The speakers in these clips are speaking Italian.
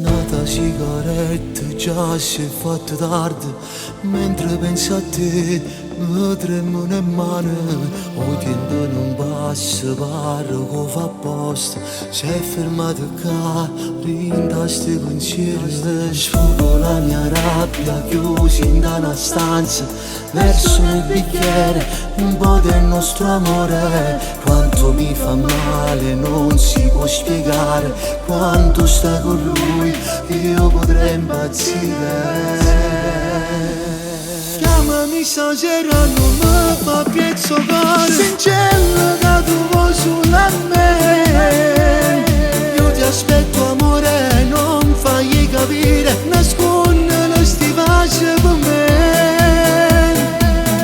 Nata sigaretta già si è fatta tardi. Mentre penso a te mi tremano le mani. O tempo non passa, pare che fa apposta. Si è fermato qua, rinda sti pensieri. Sfogo la mia rabbia chiusi in una stanza. Verso il bicchiere un po' del nostro amore. Quanto mi fa male non si può spiegare. Quanto sta con lui io potrei impazzire. Chiamami stasera non mi fa piezzocare. Sincero che tu vuoi sulla me. Io ti aspetto amore, non fai capire. Nascondi le stivace per me.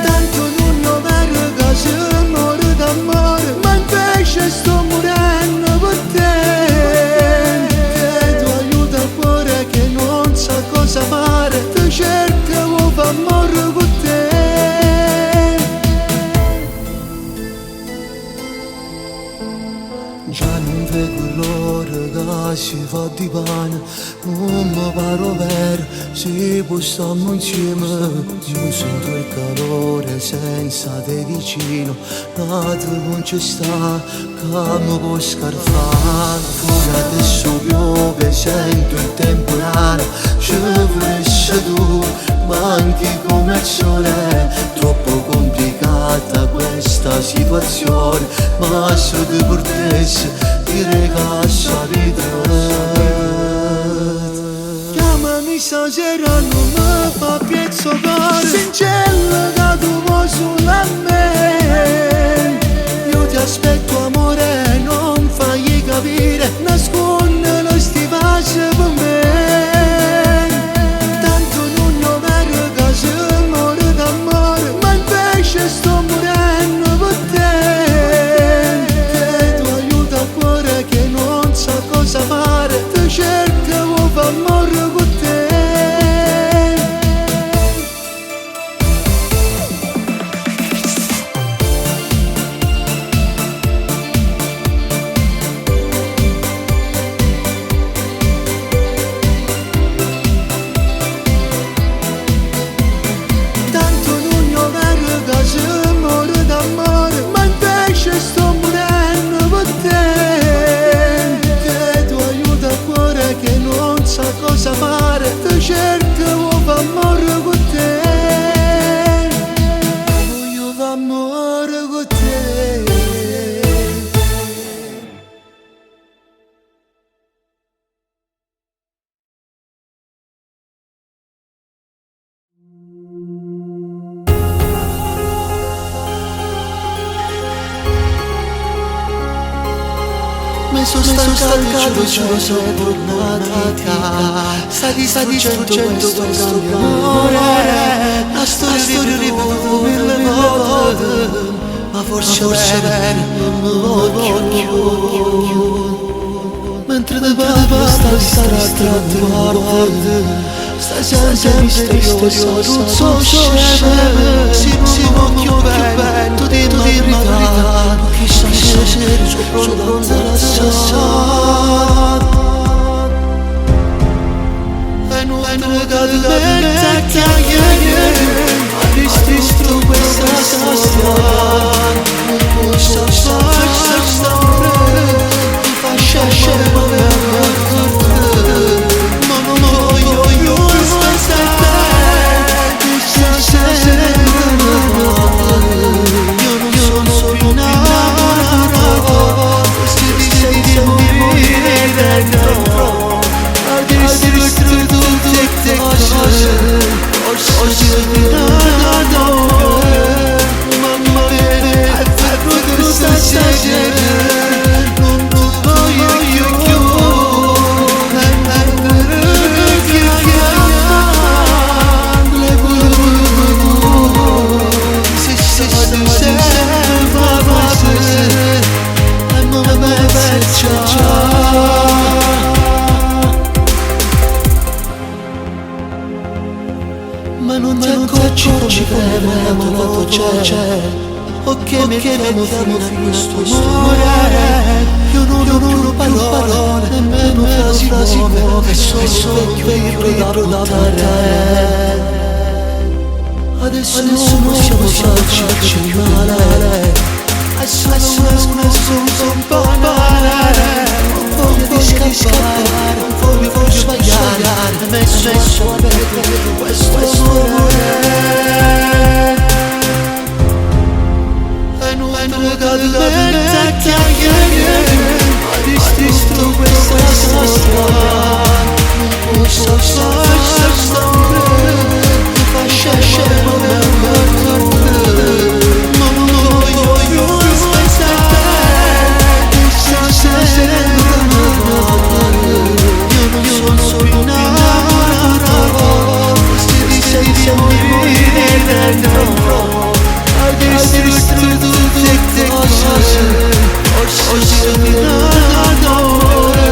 Tanto non vero che se muore d'amore. Ma invece sto morendo per te. Chiedo aiuto al cuore che non sa cosa fare. Ti cerco, vuoi far morire con te. Già non vedo l'ora che si fa di pane. Non mi pare vero se poi stiamo insieme. Io sento il calore senza te vicino. Nato non ci sta che mi può scarfare. Fuori adesso piove, sento il temporale. Ci vorresti tu, manchi come il sole. Troppo complicata questa situazione. Ma se ti portessi direi che salite. Chiamami stasera non mi fa piezzocare. Sincero che tu vuoi sulla me. Io ti aspetto amore, non fai capire. Nascondi le stivace per me. Tanto non vero che se muore d'amore. Ma invece sto morendo per te. Chiedo aiuto al cuore che non sa cosa fare. Ti cerco, vuoi far morire con te. Tanto non vero che se muore d'amore. Ma invece sto morendo per te. Chiedo aiuto al cuore che non sa cosa fare. Ti cerco, vuoi far morire con te. Voglio far morire con te. Mi sono stancato, giuro sono tornata. Sta distruggendo questo mio amore. La storia ripetuta mille volte. Ma forse bene, non mi voglio. Mentre te parlo sta distratto. Sta sempre misteriosa, non so scema. Si può più bene, tu di verità. Chissà se sono pronta all'assalto. E non regalo bene che ha distrutto questa storia. Non posso fare sta morire. Mi fa scendere ma me la ma non voglio io non sono più innamorato. Se ti morire dentro. Addirittura tutte cose. Forse no. Mamma mia, proprio stasera. Non voglio più. Ma non ti accorgi come l'amato c'è. Ok, mettiamo fino a questo amore. Io non ho più parole, nemmeno frasi muove, è solo un vecchio da buttare. Adesso non siamo falci criminale, adesso nessuno può parlare. Non voglio di scappare, non voglio sbagliare, messo a perdere questo amore. E non totalmente chiacchiere, ha distrutto questa storia. Non posso far stare, scemo nel morto. Ma non voglio più aspettare, io non sono innamorato, se ti senti dentro. Hai distrutto tutte cose, ho sognato amore,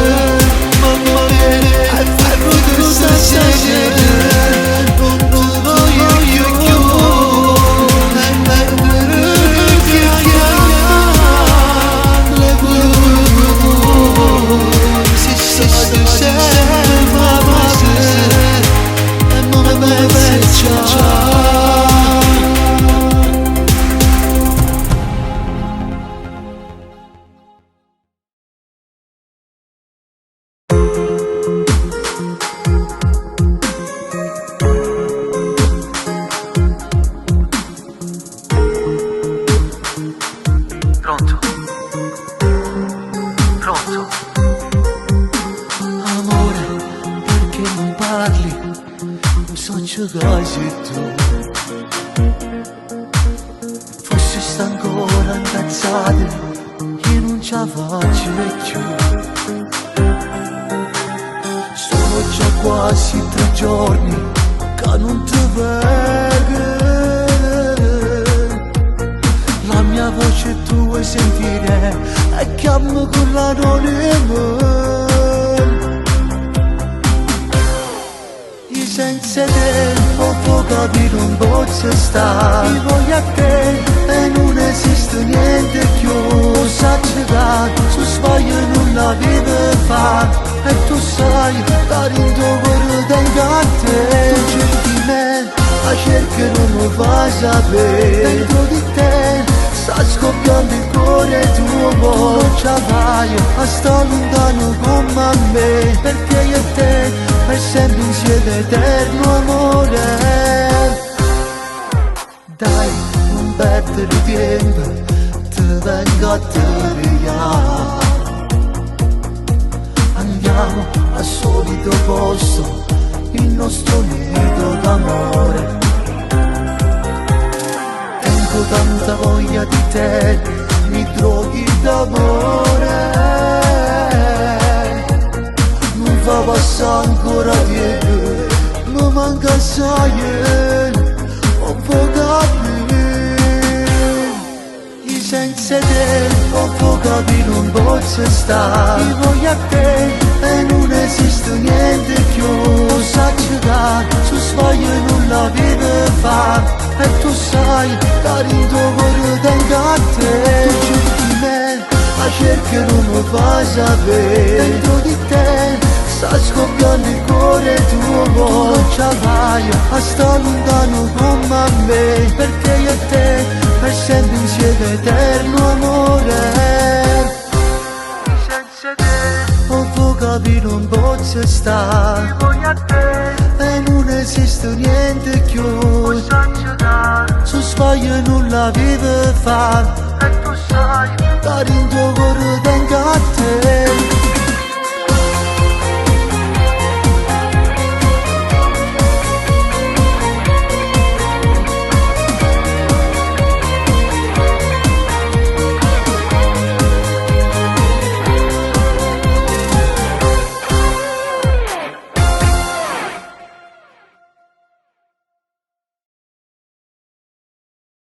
mamma mia, hai fatto stasera. Forse sta ancora incazzata, io non ce la faccio più. Sono già quasi 3 giorni che non ti vedo. La mia voce tu vuoi sentire e chiamo con l'anonimo. Senza te non può capire un pozzo sta. Io voglio a te e non esiste niente più. Non sa giocare, su sbaglio non la vive fa. E tu sai, dare in tuo cuore tengo a te. Tu cerchi me, ma cerchi non lo fai sapere. Dentro di te sta scoppiando il cuore tuo. Non ce la fai a sta lontano come me. Perché io e te per sempre insieme eterno amore. Dai, non perdere tempo, ti vengo a tagliare. Andiamo al solito posto, il nostro nido d'amore. Tengo tanta voglia di te, mi droghi d'amore. Fa passare ancora dietro, mi manca assai, non può capire. Io senza te non può capire un pozzo sta. Io voglio a te e non esiste niente più. Non sa giocare, su sbaglio non la vive fa. E tu sai, dare il tuo cuore tengo a te. Tu cerchi me, ma cerchi non lo fai sapere. Dentro di te sta scoppiando il cuore tuo, non ce la fai a sta lontano come me. Perché io e te per sempre insieme eterno amore. Senza te non può capire un pozzo sta. Io voglio a te e non esiste niente più. Non sa giocare, su sbaglio non la vive fa. E tu sai, dare in tuo